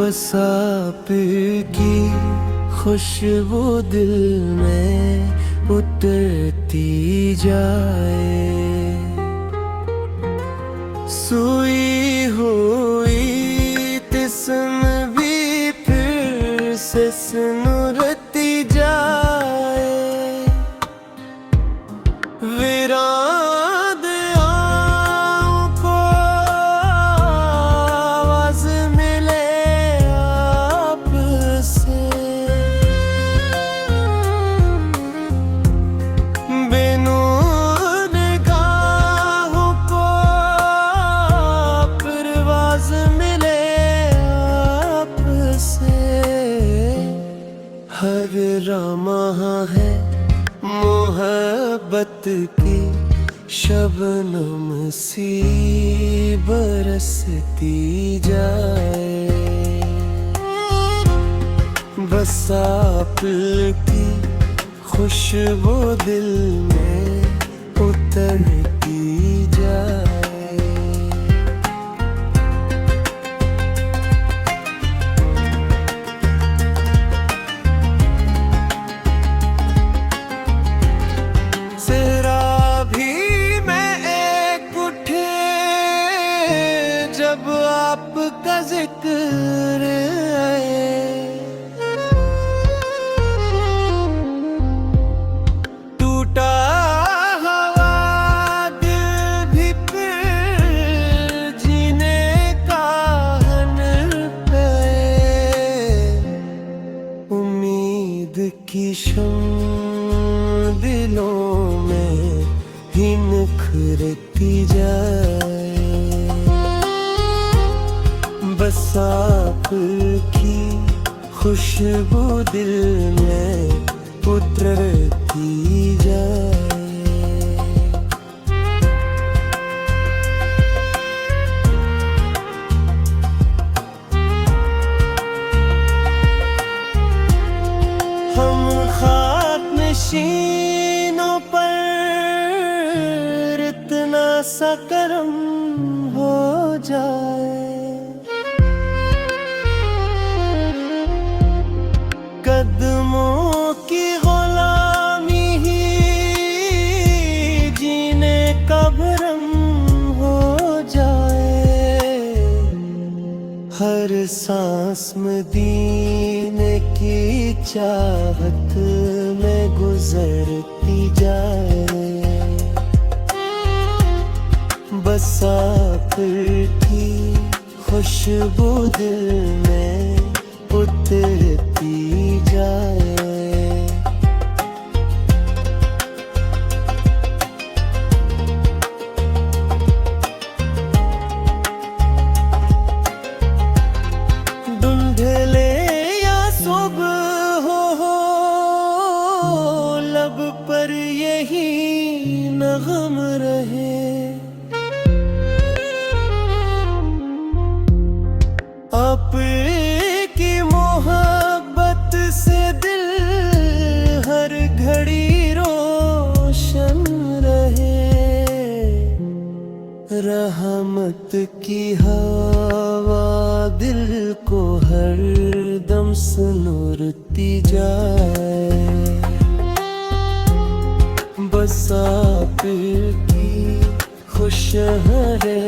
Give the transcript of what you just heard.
बसाप की खुशबू दिल में उतरती जाए। सोई हुई तिस्म भी फिर से सुनुरती जाए। वीरान आँखों को आवाज़ मिले आपसे। बेनूर निगाहों को परवाज़ मिले आपसे। हर लम्हा है मोहब्बत की शबनम सी बरसती जाए। बसाप की खुशबू दिल में उतरती जाए। जब आपका जिक्र आए, टूटा हुआ दिल भी फिर जीने का हनर पाए। उम्मीद की शम्म दिलों में ही निखरती जाए। बसाप की खुशबू दिल में उतरती जाए। हम खाक नशीनों पर इतना सा करम हो जाए। कदमों की गुलामी ही जीने का भरम हो जाए। हर सांस मदीने की चाहत में गुजरती जाए। बसाप की खुशबू दिल में उतरती जाए। ढूंढले या सुबह हो लब पर यही नगम रहे। आपकी मोहब्बत से दिल हर घड़ी रोशन रहे। रहमत की हवा दिल को हर दम सुनुरती जाए। बसाप की खुशहरे